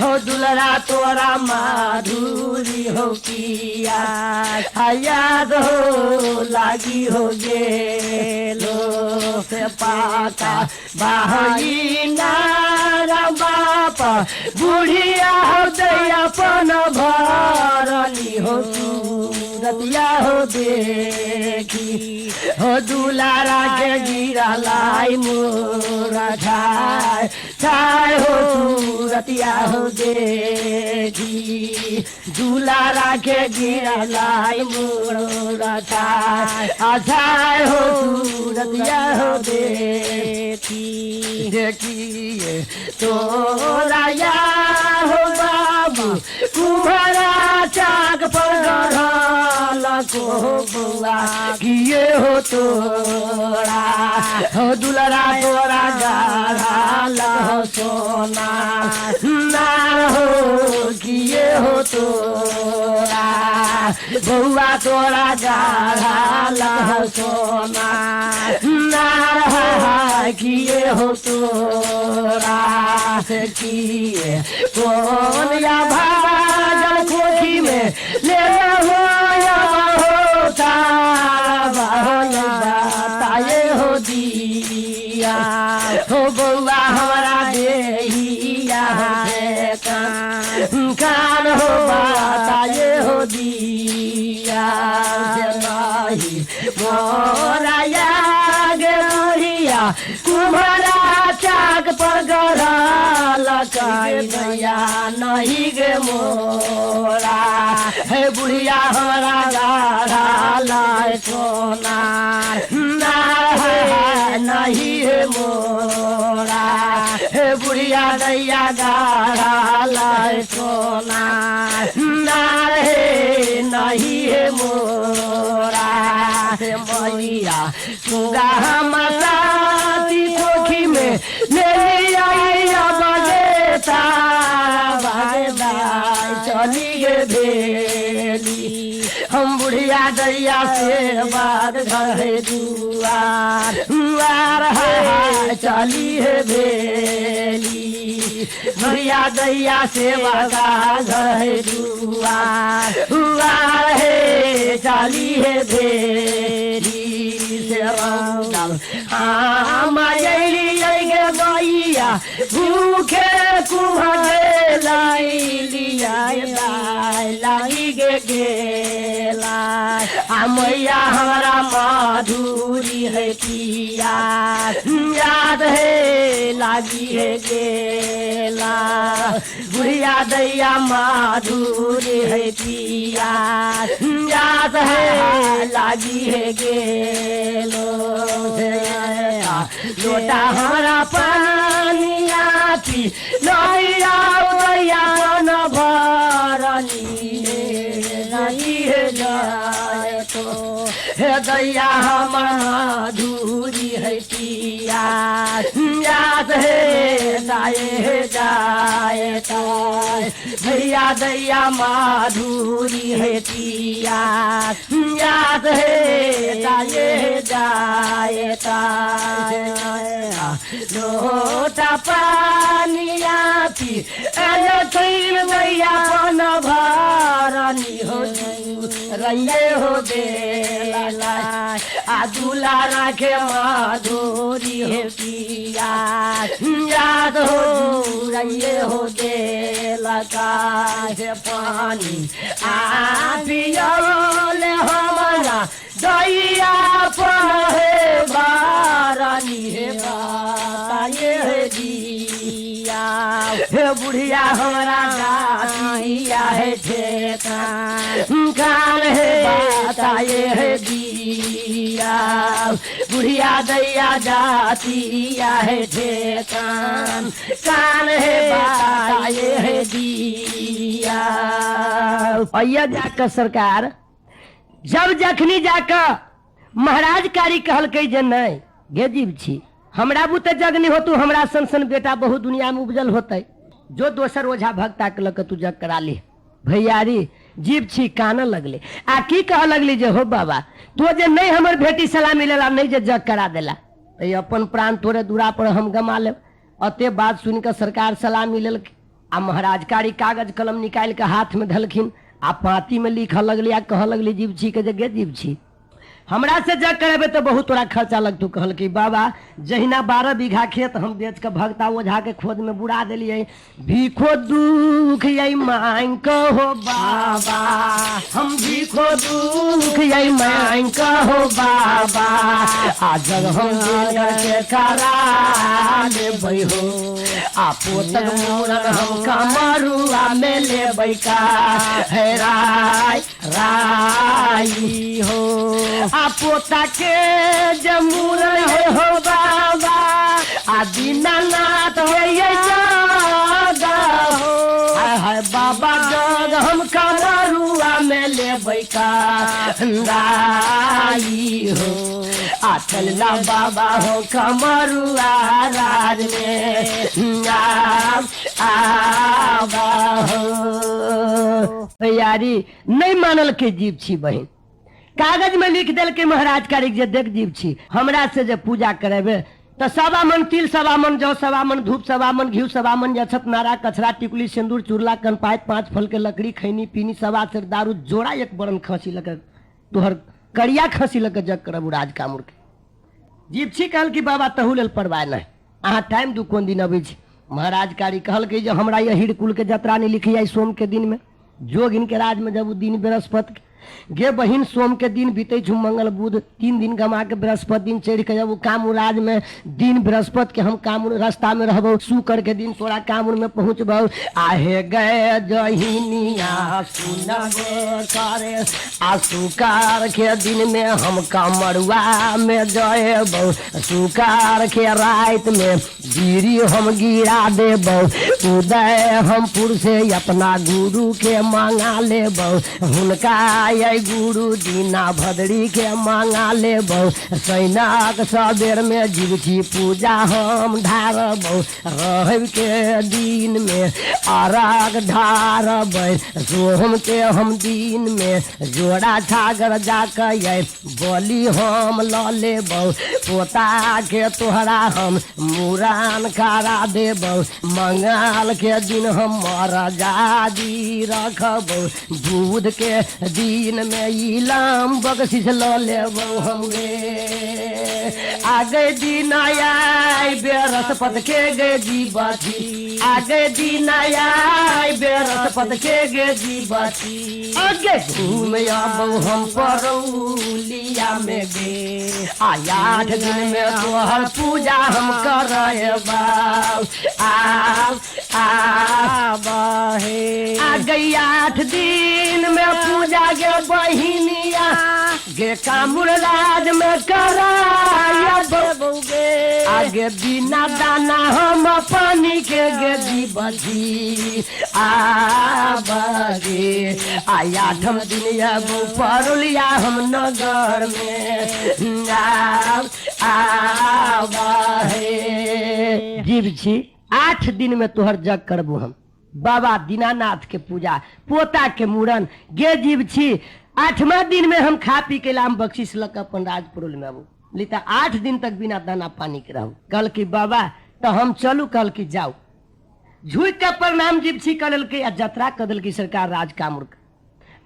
हो दुलरा तोरा माधुरी हो किया याद हो लागी हो गेलो से पाका बाही नारा बापा बुढ़िया हो दयापन भरनी हो सूरतिया हो देखी हो दुलारा के गिरा लाई मोरा छाय छाय हो सूरतिया हो देखी दुलारा के गिरा लाई मोरा छाय छाय हो सूरतिया हो देखी देखिए तोरा या हो बाबू कुम्हारा चाक पर गढ़ल को बुआ किए हो तोरा हो दुलरा तोरा गढ़ल हो सोना ना हो किए हो तोरा बउआ तोरा गढ़ल हो सोना ना किए हो तोरा से किए कौन या भाजल खोखी में ले हो या हो ताये हो दिया हो बउआ हमारा देहिया कान हो बताये हो दिया नहीं मोरा यागे मोहिया तुम्हारा चाक पर गढ़ल कैया नहीं गे मोरा है बुढ़िया हमारा गढ़ल सोना ना है नहीं है मोरा है बुढ़िया दैया गढ़ल सोना ना है नहीं है मोरा से मैया सुगा मसाती चोखी में ले आइया बजे तारा चली गे भेली हम बुढ़िया दैया से बाद घरे दुआर है चली है भेली बुढ़िया दैया से बाद घरे दुआर है चली है भेली से गे गैया भूखे कुम्हे लाई लिया लाई गे गेला मैया हमारा माधुरी है किया याद है लागी है गेला बुढ़िया दैया माधुरी है पिया याद है लागी है गेलो लोटा हमारा पानिया पी नैया दैया न भरनी नहीं है जाए तो हे दैया हमारा धूरी है पिया याद है जाए ताय भैया दैया माधुरी है पिया याद है जाए ताय लोटा पानिया पी दैया पन भरनी हो रंगे हो दे आ दूला राखे माधुरी है पिया याद हो रंगे हो दे लगा है पानी आ पियोले हमारा दैया पर है बारानी है बाये है दिया हे बुढ़िया हमारा दातिया है ठेकान कान है बताए है दिया बुढ़िया दैया जातिया है ठेकान कान है बताए है दिया भैया जाकर सरकार जब जखनी जाकर महाराज कारी कहल के जे नहीं गे जीव छी हमरा बुते जग नहीं होतु हमरा सन सन बेटा बहुत दुनिया में उपजल होते जो दोसर ओझा भक्ता के तू जग करा ले भैयारी जीव छी कान लगले आ की कह लगली जे हो बाबा तो जे नहीं हमर बेटी सलाह मिलेला नहीं जे जग करा देला तो अपन प्राण तोरे दूरा पर हम गमा ले अते बात सुन के सरकार सलाह मिलल आ महाराज कारी कागज कलम निकाल के हाथ में धलखिन आ पाती में लिख लगली आ कह लगली जीव छी के जगह जीव छी हमरा से जग करेबे तो बहुत तोरा खर्चा लगतू कहल कि बाबा जहिना 12 बीघा खेत हम बेच के भगता ओझा के खोद में बुड़ा दिलिए भीखो दुख यही मांग कहो बाबा हम भीखो दुख यही मांग कहो बाबा आ जग हम के करा ले हो आ पोतक मूरन हम कमरुआ में ले बैका है राई हो आ पोता के जमूर हो बाबा आ दीनानाथ है बाबा जग हम कमरुआ में ले बैका राई हो आ चलना बाबा हो कमरुआ राज में आवा हो यारी नहीं मानल के जीव छी बहन कागज में लिख दिल के महाराज कारी जे देख जीव छी हमरा से जे पूजा करेबे तो 1.25 मन तिल 1.25 मन जौ 1.25 मन धूप 1.25 मन घी 1.25 मन जछत नारा कचरा टिकुली सिंदूर चूरला कनपात 5 फल के लकड़ी खैनी पीनी 1.25 सेर दारू जोड़ा 1 बरन खसी लगे तोहर करिया खसी लगे जग करब राज कामुर के जीव छी कहल कि बाबा तहु लेल परवाह नहीं अहाँ टाइम दू कोन दिन अबै छी महाराज कारी कहल कि जो हमरा ये हिड़ कुल के जतरा नहीं लिखी आई सोम के दिन में जोग इनके राज में जब दिन बृहस्पति गे बहिन सोम के दिन बीते छु मंगल बुध 3 दिन गमा के बृहस्पति दिन चढ़ के जब कामूर राज में दिन बृहस्पति के हम कामूर रास्ता में रहबो शुक्र के दिन तोरा कामूर में पहुंचबो आहे गए जहिनिया सुनबो करे आ शुक्र के दिन में हम कामरुआ में जयबो शुक्र के रात में गिरी हम गिरा देबो उदय हम पुर से अपना गुरु के मांगा लेबो हुनका ये गुरु दीना भदरी के मांगा लेबो सैनाक सबेर में जीव छी पूजा हम ढारबो रहब के दिन में अराग ढारबै सोहम के हम दिन में जोड़ा छागर जाके ये बलि हम ल लेबो पोता के तोहरा हम मुरान करा देबो मंगल के दिन हम मरजादी रखबो बुध के दिन में इलाम बख्शिश ल लेबो हम गे आगे दिन आय बृहस्पति के गे जीवती आगे दिन आय बेरसपत के गे जीवती आगे घूम आबो हम परौलिया में गे आय 8 दिन में तोहर पूजा हम करबा आ गई 8 दिन में पूजा गे बहिनिया गे कामुर राज में करायब आगे बिना दाना हम पानी के गे जीवती आबे आय 8 दिन अब परुलिया हम नगर में आबे जीव छी 8 दिन में तोहर जग करबू हम बाबा दीनानाथ के पूजा पोता के मूड़न गे जीव छी 8वां दिन में हम खा पी के लाम बख्शिश लक अपन राजपुर में आबू लिता 8 दिन तक बिना दाना पानी के रहू कल की बाबा तो हम चलू कल की जाऊ झूठ के प्रणाम जीव छी कल के जतरा कदल की सरकार राज कामुर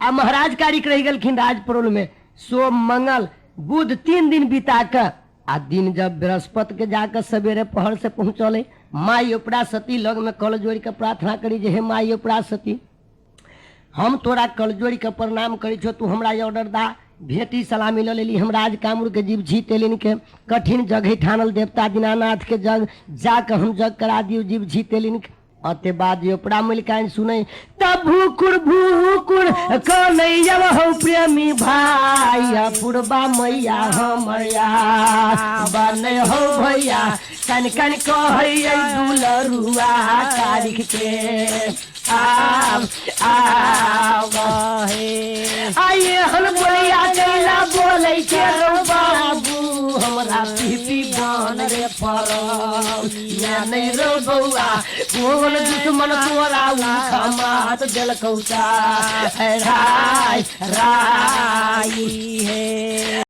आ महाराज कारिक रह गलखिन राजपुर में सोम मंगल बुध 3 दिन बिता कर आ दिन जब बृहस्पति के जाकर सवेरे पहर से पहुंचले माई उपरा सती लग में कल जोड़ के प्रार्थना करी जे हे माई उपरा सती हम तोरा कल जोड़ के प्रणाम करी छो तू हमरा ऑर्डर दा भेटी सलामी ल लेली हम राज कामुर के जीव छी तेलिन के कठिन जगह ठानल देवता दीनानाथ के जग जाकर हम जग करा दियो जीव छी तेलिन के अते बाद योपड़ा मिलकान सुने तब भूकुर कन्हैया हो प्रेमी भाई पुरबा मैया हमया बने हो भैया कन कन कहै दुलरुआ तारीख के आइए हम बोलिया कैला बोलै के बाबू हमरा पीपी बन रे परम या नहीं रो बउआ कोन दुश्मन तोरा खमात देल कौता राय राई है